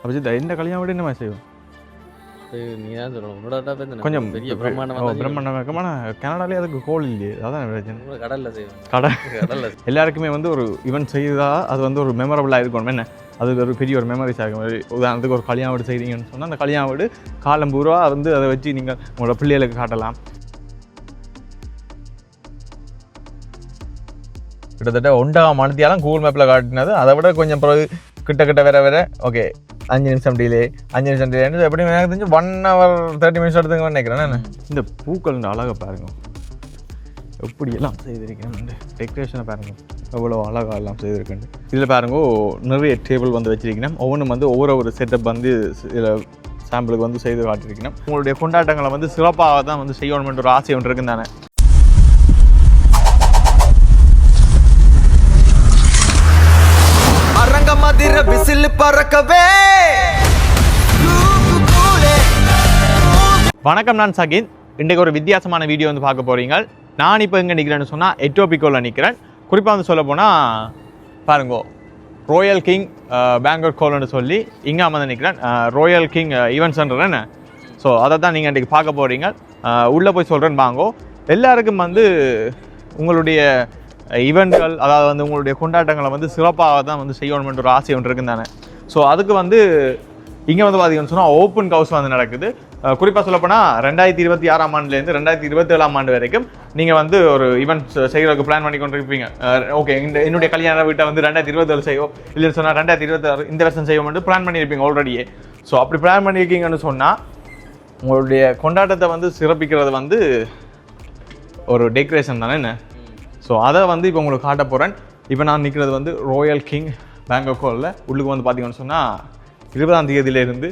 அபிஜித் இந்த கல்யாணம் விட என்ன செய்வோம் நீ தான் சொல்லணும் உன்னோட கொஞ்சம் பெரிய பிரம்மாண்டம் பிரம்மாண்டம் இருக்குமானா கனடாலே அதுக்கு கோல் இல்லையே அதான் பிரச்சனை. கடல்ல செய்வோம் கடல்ல எல்லாருக்குமே வந்து ஒரு ஈவெண்ட் செய்தா அது வந்து ஒரு மெமரபுளாக இருக்கணும். என்ன அது ஒரு பெரிய ஒரு மெமரிஸ் ஆகும். உதாரணத்துக்கு ஒரு கல்யாணம் வீடு செய்கிறீங்கன்னு சொன்னால் அந்த கல்யாணம் வீடு காலம் பூரா வந்து அதை வச்சு நீங்கள் உங்களோட பிள்ளைகளுக்கு காட்டலாம். கிட்டத்தட்ட 1.5 மணித்தியாலும் கூகுள் மேப்பில் காட்டினது அதை விட கொஞ்சம் பிறகு கிட்ட வர ஓகே 5 நிமிஷம் டிலே எப்படி எனக்கு தெரிஞ்சு 1 hour 30 minutes எடுத்துங்க நினைக்கிறேன். இந்த பூக்கள் அழகாக பாருங்க எப்படியெல்லாம் செய்திருக்கேன். டெக்கரேஷனை பாருங்க எவ்வளோ அழகாக எல்லாம் செய்திருக்கேன். இதில் பாருங்க நிறைய டேபிள் வந்து வச்சிருக்கேன். ஒவ்வொன்றும் வந்து ஒவ்வொரு செட்டப் வந்து இதில் சாம்பிளுக்கு வந்து செய்து காட்டியிருக்கேன். உங்களுடைய கொண்டாட்டங்களை வந்து சிறப்பாக தான் வந்து செய்யணும்ன்ற ஒரு ஆசை ஒன்று இருக்குன்னு தானே. வணக்கம், நான் சகின். இன்றைக்கு ஒரு வித்தியாசமான வீடியோ வந்து பார்க்க போகிறீங்க. நான் இப்போ எங்கே நிற்கிறேன்னு சொன்னால் எட்டோபிக்கோவில் நிற்கிறேன். குறிப்பாக வந்து சொல்ல போனால் பாருங்கோ ராயல் கிங் பேங்காக் கோல்னு சொல்லி இங்கே வந்து நிற்கிறேன். ராயல் கிங் ஈவென்ட் சென்டர் என்ன. ஸோ அதை தான் நீங்கள் இன்றைக்கி பார்க்க போகிறீங்க. உள்ளே போய் சொல்கிறேன்னு வாங்கோ. எல்லாருக்கும் வந்து உங்களுடைய ஈவெண்ட்கள், அதாவது வந்து உங்களுடைய கொண்டாட்டங்களை வந்து சிறப்பாக தான் வந்து செய்யணும்ன்ற ஒரு ஆசை ஒன்று இருக்குன்னு தானே. ஸோ அதுக்கு வந்து இங்கே வந்து பார்த்தீங்கன்னு சொன்னால் ஓப்பன் ஹவுஸ் வந்து நடக்குது. குறிப்பாக சொல்லப்போனால் 2026ஆம் ஆண்டுலேருந்து 2027ஆம் ஆண்டு வரைக்கும் நீங்கள் வந்து ஒரு ஈவெண்ட் செய்கிறதுக்கு பிளான் பண்ணி கொண்டு இருப்பீங்க. ஓகே, என்னுடைய கல்யாண வீட்டை வந்து 2027 செய்வோம், இல்லைன்னு சொன்னால் 2026 இந்த வருஷம் செய்வோம்னு பிளான் பண்ணியிருப்பீங்க ஆல்ரெடியே. ஸோ அப்படி பிளான் பண்ணியிருக்கீங்கன்னு சொன்னால் உங்களுடைய கொண்டாட்டத்தை வந்து சிறப்பிக்கிறது வந்து ஒரு டெக்கரேஷன் தானே என்ன. ஸோ அதை வந்து இப்போ உங்களுக்கு காட்ட போகிறேன். இப்போ நான் நிற்கிறது வந்து ராயல் கிங் பேங்காக் ஹாலில். உள்ளுக்கு வந்து பார்த்தீங்கன்னு சொன்னால் 20ஆம் தேதியிலேருந்து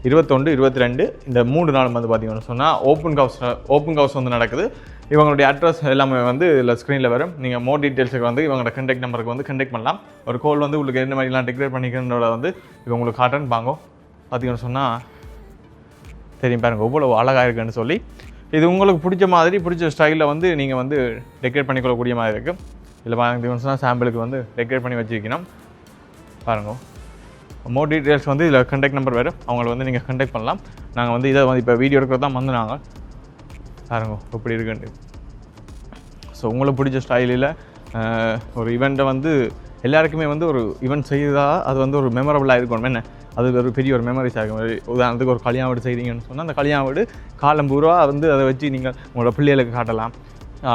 21, 22 இந்த 3 நாள் வந்து பார்த்தீங்கன்னு சொன்னால் ஓப்பன் ஹவுஸ் வந்து நடக்குது. இவங்களுடைய அட்ரஸ் எல்லாமே வந்து இதில் ஸ்க்ரீனில் வரும். நீங்கள் மோர் டீட்டெயில்ஸுக்கு வந்து இவங்களோட கண்டெக்ட் நம்பருக்கு வந்து கண்டெக்ட் பண்ணலாம். ஒரு கோல் வந்து உங்களுக்கு என்ன மாதிரிலாம் டெக்கரேட் பண்ணிக்கிறத வந்து இப்போ உங்களுக்கு காட்டுறேன்னு பாங்கோ. பார்த்தீங்கன்னு சொன்னால் தெரியும் பாருங்கள் எவ்வளோ அழகாக இருக்குன்னு சொல்லி. இது உங்களுக்கு பிடிச்ச மாதிரி பிடிச்ச ஸ்டைலில் வந்து நீங்கள் வந்து டெக்கரேட் பண்ணிக்கொள்ளக்கூடிய மாதிரி இருக்குது. இதில் பார்த்தீங்கன்னா சாம்பிளுக்கு வந்து டெக்கரேட் பண்ணி வச்சுருக்கணும். பாருங்க, மோர் டீட்டெயில்ஸ் வந்து இதில் கண்டெக்ட் நம்பர் வேறு, அவங்களை வந்து நீங்கள் கண்டெக்ட் பண்ணலாம். நாங்கள் வந்து இதை வந்து இப்போ வீடியோ எடுக்கிறது தான் வந்து நாங்கள் பாருங்க எப்படி இருக்குன்ட்டு. ஸோ உங்களுக்கு பிடிச்ச ஸ்டைலில் ஒரு ஈவெண்ட்டை வந்து எல்லாருக்குமே வந்து ஒரு ஈவெண்ட் செய்தா அது வந்து ஒரு மெமரபுளாக இருக்கணும். என்ன அது ஒரு பெரிய ஒரு மெமரிஸ் ஆகும். உதாரணத்துக்கு ஒரு கல்யாணம் வீடு செய்கிறீங்கன்னு சொன்னால் அந்த கல்யாணம் வீடு காலம் பூரா வந்து அதை வச்சு நீங்கள் உங்களோட பிள்ளைகளுக்கு காட்டலாம்.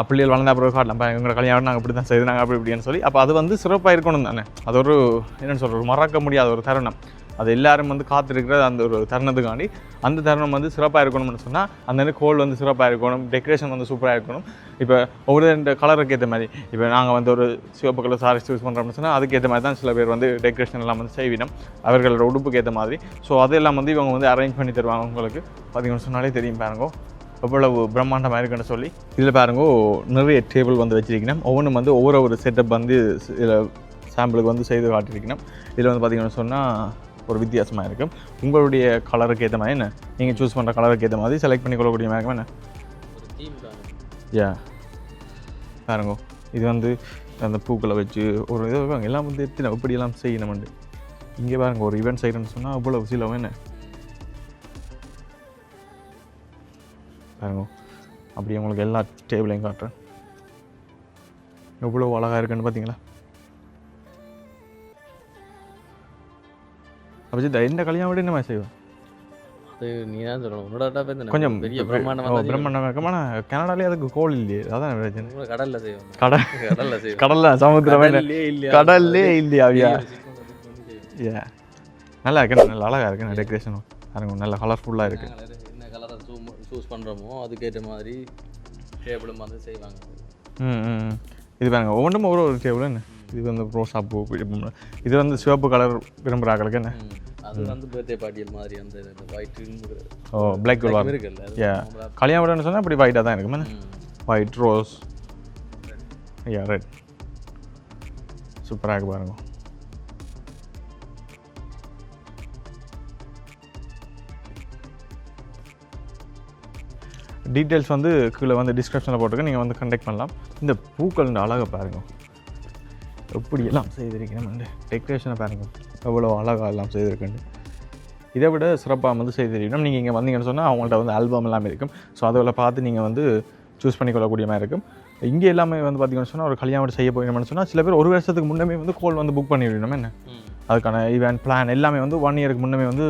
பிள்ளைகள் வளர்ந்தா பிறகு காட்டலாம், எங்களோட கல்யாணம் நாங்கள் இப்படி தான் செய்து நாங்கள் அப்படி இப்படின்னு சொல்லி. அப்போ அது வந்து சிறப்பாக இருக்கணும் தானே. அது ஒரு என்னென்னு சொல்கிற மறக்க முடியாத ஒரு தருணம். அது எல்லாரும் வந்து காத்திருக்கிறது அந்த ஒரு தருணத்துக்காண்டி. அந்த தருணம் வந்து சிறப்பாக இருக்கணும்னு சொன்னால் அந்த கோல் வந்து சிறப்பாக இருக்கணும், டெக்கரேஷன் வந்து சூப்பராக இருக்கணும். இப்போ ஒவ்வொரு ரெண்டு கலருக்கு ஏற்ற மாதிரி, இப்போ நாங்கள் வந்து ஒரு சிவப்பு கலர் சாரி யூஸ் பண்ணுறோம்னு சொன்னால் அதுக்கேற்ற மாதிரி தான் சில பேர் வந்து டெக்கரேஷன் எல்லாம் வந்து செய்வினோம் அவர்களோட உடுப்புக்கு ஏற்ற மாதிரி. ஸோ அதெல்லாம் வந்து இவங்க வந்து அரேஞ்ச் பண்ணி தருவாங்க. உங்களுக்கு பார்த்தீங்கன்னு சொன்னாலே தெரியும் பாருங்கோ எவ்வளவு பிரம்மாண்டமாக இருக்குன்னு சொல்லி. இதில் பாருங்கோ நிறைய டேபிள் வந்து வச்சுருக்கணும். ஒவ்வொன்றும் வந்து ஒவ்வொரு செட்டப் வந்து இதில் சாம்பிளுக்கு வந்து செய்து காட்டியிருக்கணும். இதில் வந்து பார்த்தீங்கன்னு சொன்னால் ஒரு வித்தியாசமாக இருக்கும். உங்களுடைய கலருக்கு ஏற்ற மாதிரி என்ன நீங்கள் சூஸ் பண்ணுற கலருக்கு ஏற்ற மாதிரி செலக்ட் பண்ணி கொள்ளக்கூடிய மாதிரி என்ன. பாருங்கோ இது வந்து அந்த பூக்களை வச்சு ஒரு இது எல்லாம் வந்து எத்தனை எப்படியெல்லாம் செய்யணும்ண்டு. இங்கே பாருங்க ஒரு ஈவெண்ட் செய்யணும்னு சொன்னால் அவ்வளோ சிலவும் என்ன பாருங்க. அப்படி உங்களுக்கு எல்லா டேபிளையும் காட்டுறேன் எவ்வளோ அழகாக இருக்குன்னு பார்த்தீங்களா. அப்போ இந்த கல்யாணம் விட என்ன செய்வோம் நீ தான் சொல்லணும் உன்னோட கொஞ்சம் பெரிய பிரம்மாண்டம் இருக்குமான கனடாலே அதுக்கு கோல் இல்லையே அதான் பிரச்சனை. கடல்ல செய்வோம் கடல்ல சமுத்திரமே கடல்லே இல்லையா. நல்லா இருக்கு, நல்லா அழகாக இருக்கு டெக்கரேஷனும் பாருங்க, நல்லா கலர்ஃபுல்லாக இருக்குது. என்ன கலரை சூஸ் பண்ணுறோமோ அதுக்கேற்ற மாதிரி டேபிளும் வந்து செய்வாங்க. இது பாருங்க ஒவ்வொன்றும் ஒரு டேபிள் என்ன. இது வந்து ரோசா பூ, இது வந்து சிவப்பு கலர் விரும்புகிறாங்களுக்கு என்ன. அது வந்து பர்த்டே பார்ட்டியல் மாதிரி அந்த ஒயிட் பிளாக் இருக்குல்ல. கல்யாணம் விடன்னு சொன்னால் இப்படி ஒயிட்டாக தான் இருக்குமே. ஒயிட் ரோஸ் ரெட் சூப்பராக இருக்கு பாருங்க. டீட்டெயில்ஸ் வந்து கீழே வந்து டிஸ்கிரிப்ஷனில் போட்டிருக்கேன், நீங்கள் வந்து கண்டெக்ட் பண்ணலாம். இந்த பூக்கள் அழகாக பாருங்கள் எப்படியெல்லாம் செய்திருக்கேன். டெக்கரேஷனை பாருங்கள் எவ்வளோ அழகாக எல்லாம் செய்திருக்கேன். இதை விட சிறப்பாக வந்து செய்து தெரியும். நீங்கள் இங்கே வந்தீங்கன்னு சொன்னால் அவங்கள்ட்ட வந்து ஆல்பம் எல்லாமே இருக்கும். ஸோ அதில் பார்த்து நீங்கள் வந்து சூஸ் பண்ணிக்கொள்ளக்கூடிய மாதிரி இருக்கும். இங்கே எல்லாமே வந்து பார்த்தீங்கன்னு சொன்னால் ஒரு கல்யாணம் செய்ய போயிடணும்னு சொன்னால் சில பேர் ஒரு வருஷத்துக்கு முன்னே வந்து கோல் வந்து புக் பண்ணிவிடணும். என்ன அதுக்கான ஈவெண்ட் பிளான் எல்லாமே வந்து 1 இயருக்கு முன்னே வந்து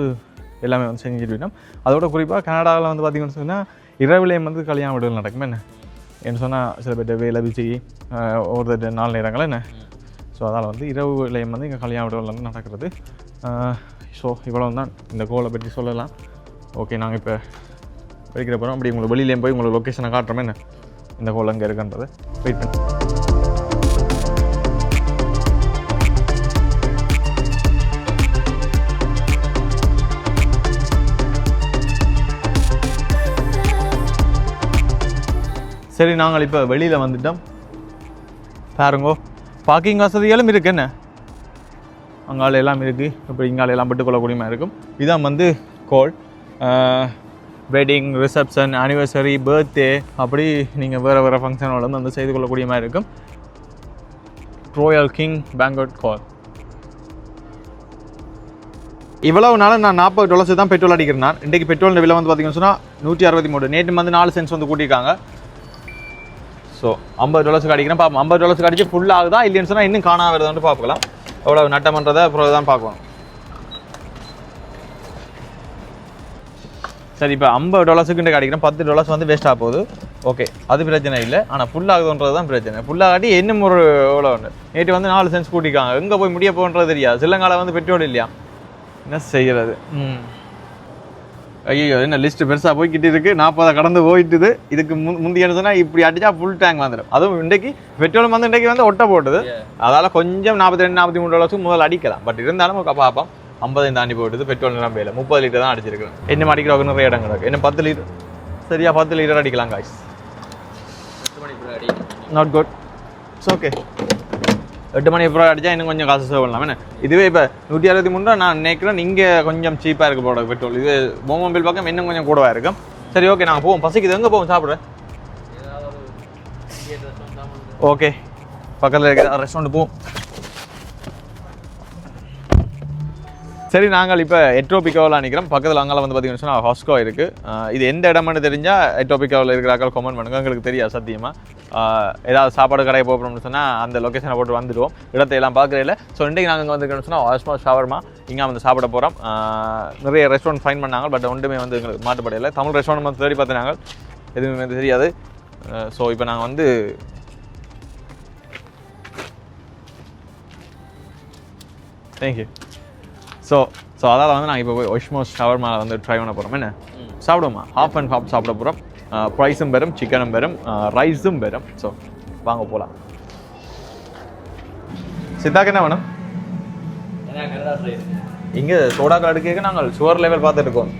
எல்லாமே வந்து செஞ்சுட்டு. அதோட குறிப்பாக கனடாவில் வந்து பார்த்திங்கன்னு சொன்னால் இரவுலேயும் வந்து கல்யாண வீடுகள் நடக்கும். என்ன சொன்னால் சில பேர் வேலை பிசி ஒரு 4 நேரங்கள் என்ன. ஸோ அதனால் வந்து இரவுலேயும் வந்து இங்கே கல்யாண வீடுகள் வந்து நடக்கிறது. ஸோ இவ்வளோ தான் இந்த கோலை பற்றி சொல்லலாம். ஓகே, நாங்கள் இப்போ வைக்கிற போகிறோம். அப்படி உங்களுக்கு வெளியிலேயும் போய் உங்களுக்கு லொக்கேஷனை காட்டுறோமே என்ன இந்த கோல் அங்கே இருக்குன்றது. வெயிட் பண்ணி சரி, நாங்கள் இப்போ வெளியில் வந்துட்டோம். பாருங்கோ, பார்க்கிங் வசதிகளும் இருக்குது. என்ன அங்கால எல்லாம் இருக்குது. இப்போ இங்கால எல்லாம் பெற்றுக்கொள்ளக்கூடியமாக இருக்கும். இதான் வந்து கோல் வெட்டிங், ரிசப்ஷன், ஆனிவர்சரி, பர்த்டே, அப்படி நீங்கள் வேறு வேறு ஃபங்க்ஷனோட வந்து செய்து கொள்ளக்கூடிய மாதிரி இருக்கும். Royal king banquet hall. இவ்வளவு நாள் நான் $40 தான் பெட்ரோல் அடிக்கிறேன். நான் இன்றைக்கு பெட்ரோல் விலை வந்து பார்த்தீங்கன்னு சொன்னால் 163. நேற்று வந்து 4 சென்ட்ஸ் வந்து கூட்டியிருக்காங்க. ஸோ $50 அடிக்கிறேன். பார்ப்போம் $50 அடிச்சு ஃபுல் ஆகுதா இல்லைன்னு சொன்னால் இன்னும் காணா வருதான்னு பார்க்கலாம். எவ்வளோ நட்டம் பண்ணுறதை அப்புறம் தான் பார்க்கணும். சரி, இப்போ $50 அடிக்கிறேன். $10 வந்து வேஸ்ட்டாக போகுது. ஓகே, அது பிரச்சனை இல்லை. ஆனால் ஃபுல் ஆகுதுன்றது தான் பிரச்சனை. ஃபுல்லாகாட்டி இன்னும் ஒரு எவ்வளோ ஒன்று. நேற்று வந்து 4 சென்ட்ஸ் கூட்டிக்காங்க. எங்கே போய் முடிய போகிறது தெரியாது. சிலங்கால வந்து பெட்ரோல் இல்லையா, என்ன செய்கிறது? ஐயோ, என்ன லிஸ்ட்டு பெருசாக போய்கிட்டு இருக்குது. 40 கடந்து போயிட்டுது. இதுக்கு முந்தைய சொன்னால் இப்படி அடித்தா ஃபுல் டேங்க் வந்துடும். அதுவும் இன்றைக்கு பெட்ரோல் வந்து இன்றைக்கு வந்து ஒட்ட போட்டுது. அதால் கொஞ்சம் $42-43 முதல் அடிக்கலாம். பட் இருந்தாலும் பார்ப்போம். 50 தாண்டி போயிடுது. பெட்ரோல் நிரம்பையில் 30 லிட்டர் தான் அடிச்சிருக்கிறேன். என்ன அடிக்கிறவங்க நிறைய இடங்கள் இருக்குது. என்ன 10 லிட்டர் சரியா 10 லிட்டர் அடிக்கலாம் guys. Not good. It's okay. 8 மணி அப்புறம் அடித்தா இன்னும் கொஞ்சம் காசு சேவ் பண்ணலாம். என்ன இதுவே இப்போ 163 நான் நினைக்கிறேன். இங்கே கொஞ்சம் சீப்பாக இருக்க போட பெட்ரோல். இது மொபைல் பக்கம் இன்னும் கொஞ்சம் கூடவா இருக்கும். சரி, ஓகே, நாங்கள் போவோம். பசிக்குது. எங்கே போவோம் சாப்பிட்றேன்? ஓகே, பக்கத்தில் இருக்கிற ரெஸ்டாரண்ட் போவோம். சரி, நாங்கள் இப்போ எட்ரோபிக்காவில் நிற்கிறோம். பக்கத்தில் அங்கே வந்து பார்த்தீங்கன்னு சொன்னால் ஹாஸ்கோ இருக்குது. இது எந்த இடம்னு தெரிஞ்சால் எட்ரோபிக்காவில் இருக்கிறாக்கள் கமெண்ட் பண்ணுங்கள். எங்களுக்கு தெரியாது சத்தியமாக. ஏதாவது சாப்பாடு கடையை போகணும்னு சொன்னால் அந்த லொக்கேஷனை போட்டு வந்துடுவோம். இடத்தை எல்லாம் பார்க்குறதில்ல. ஸோ இன்றைக்கு நாங்கள் இங்கே வந்துருக்கோம்னு சொன்னால் ஆஸ்மாஸ் ஷவர்மா இங்கே வந்து சாப்பிட போகிறோம். நிறைய ரெஸ்டாரண்ட் ஃபைன் பண்ணாங்க. பட் ஒன்றுமே வந்து எங்களுக்கு மாட்டுப்படையில். தமிழ் ரெஸ்டாரண்ட் வந்து தேடி பார்த்தாங்க, எதுவுமே வந்து தெரியாது. ஸோ இப்போ நாங்கள் வந்து தேங்க்யூ. ஸோ அதால் வந்து நாங்கள் இப்போ போய் ஒஷ்மோஸ் ஷவர்மாவில் வந்து ட்ரை பண்ண போகிறோம். என்ன சாப்பிடுவோமா? ஹாஃப் அண்ட் ஹாஃப் சாப்பிட போகிறோம். ப்ரைஸும் பெறும், சிக்கனும் பெறும், ரைஸும் பெறும். ஸோ வாங்க போகலாம். சித்தாக்கு என்ன வேணும்? இங்கே சோடா கார்டு கேட்க நாங்கள் சுகர் லெவல் பார்த்துட்டு இருக்கோம்.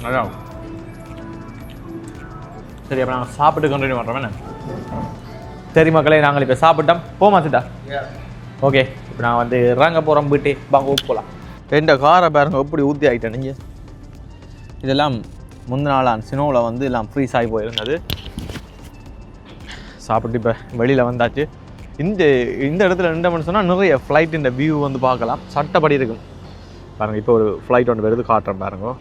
நல்லா சரி, அப்போ நாங்கள் சாப்பிட்டு கண்டினியூ பண்ணுறோம். என்ன சரி மக்களே, நாங்கள் இப்போ சாப்பிட்டோம். போமா சித்தா? ஓகே, இப்போ நான் வந்து இறங்க போகிறோம். வீட்டு வாங்க போகலாம். ரெண்டு காரை பாருங்க எப்படி ஊற்றி ஆகிட்டேன். நீங்கள் இதெல்லாம் முந்தின நாளான் சினோவில் வந்து எல்லாம் ஃப்ரீஸ் ஆகி போயிருந்தது. சாப்பிட்டு இப்போ வெளியில் வந்தாச்சு. இந்த இடத்துல நின்றோம்னு சொன்னால் நிறைய ஃப்ளைட் இந்த வியூ வந்து பார்க்கலாம். சட்டப்படி இருக்கும் பாருங்கள். இப்போ ஒரு ஃப்ளைட் ஒன்று வருது, காட்டுறேன் பாருங்க.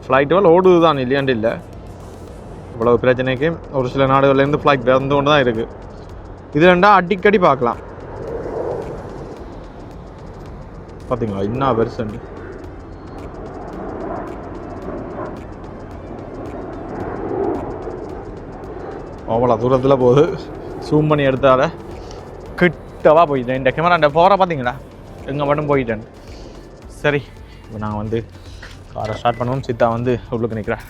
ஃப்ளைட்டுகள் ஓடுது தான், இல்லையாண்டு இல்லை. இவ்வளவு பிரச்சனைக்கு ஒரு சில நாடுகள்லேருந்து ஃப்ளைட் வந்து கொண்டு தான் இருக்குது. இது ரெண்டா அடிக்கடி பார்க்கலாம். பார்த்தீங்களா என்ன பெருசு. அவ்வளோ தூரத்தில் போகுது. ஜூம் பண்ணி எடுத்தால கிட்டவா போயிட்டேன். இந்த கேமரா இந்த போகிற பார்த்தீங்களா எங்கே மட்டும் போயிட்டேன். சரி, இப்போ நாங்கள் வந்து காரை ஸ்டார்ட் பண்ணுவோம். சித்தா வந்து உள்ளுக்கு நிற்கிறேன்.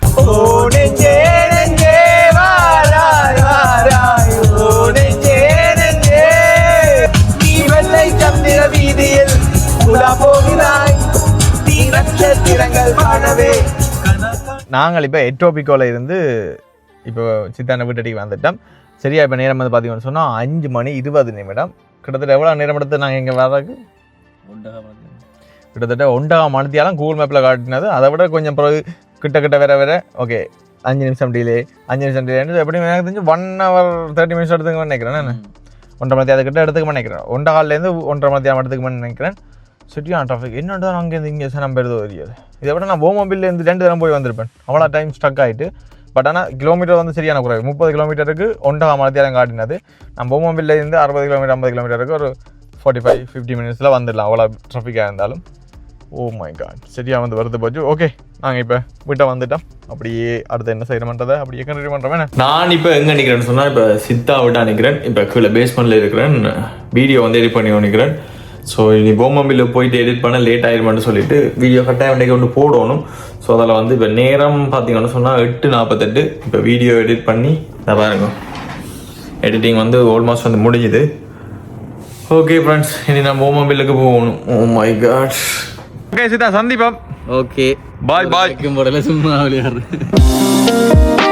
நாங்கள் இப்போ எட்ரோபிக்கோவில் இருந்து இப்போ சித்தான வீட்டடிக்கு வந்துட்டோம். சரியா இப்போ நேரம் வந்து பார்த்தீங்கன்னு சொன்னால் 5:20. கிட்டத்தட்ட எவ்வளோ நேரம் எடுத்து நாங்கள் இங்கே வர்றதுக்கு? கிட்டத்தட்ட 1.5 மணித்தியாலும் கூகுள் மேப்பில் காட்டினது. அதை விட கொஞ்சம் பிறகு கிட்ட வேற. ஓகே, 5 நிமிஷம் டிலே எப்படியும் எனக்கு தெரிஞ்சு 1 hour 30 minutes எடுத்துக்க நினைக்கிறேன் நான் 1.5 மணி அதுக்கிட்ட எடுத்துக்க நினைக்கிறேன் 1 காலிலேருந்து 1.5 மணி எடுத்துக்க நினைக்கிறேன் சிட்டியான டிராஃபிக் என்னோட தான் அங்கேருந்து இங்கே சேனம் பெறுதோ தெரியாது இதை விட நான் போமோபில்லேருந்து 2 தரம் போய் வந்திருப்பேன் அவ்வளோ டைம் ஸ்டக் ஆகிட்டு பட் ஆனால் கிலோமீட்டர் வந்து சரியான குறைவு 30 கிலோமீட்டருக்கு 1.5 மணி காட்டினது நான் போமோபில்லேருந்து 60 கிலோமீட்டர் 50 கிலோமீட்டருக்கு ஒரு 45-50 மினிட்ஸில் வந்துடலாம் அவ்வளோ ட்ராஃபிக்காக இருந்தாலும் ஓ மை காட் சரியாக வந்து வருது போச்சு ஓகே நாங்கள் இப்போ வீட்டை வந்துட்டோம் அப்படியே அடுத்து என்ன செய்யணுன்றதை அப்படியே கண்டினியூ பண்ணுறோமே நான் இப்போ எங்கே நிற்கிறேன்னு சொன்னால் இப்போ சித்தா விட்டா நிற்கிறேன் இப்போ கீழே பேஸ்மெண்ட்டில் இருக்கிறேன் வீடியோ வந்து எடிட் பண்ணி நிற்கிறேன் ஸோ இனி போமோபில்ல போயிட்டு எடிட் பண்ண லேட் ஆயிருமான்னு சொல்லிட்டு வீடியோ கட்டாயம் இன்றைக்கி ஒன்று போடணும் ஸோ அதில் வந்து இப்போ நேரம் பார்த்தீங்கன்னு சொன்னால் 8:48 இப்போ வீடியோ எடிட் பண்ணி இதை பாருங்க எடிட்டிங் வந்து ஆல்மோஸ்ட் வந்து முடிஞ்சுது ஓகே ஃப்ரெண்ட்ஸ் இனி நான் போமோபில்லுக்கு போகணும் oh my God okay Seetha சந்தீபம் ஓகே பாய் சும்மா விளையாடுறேன்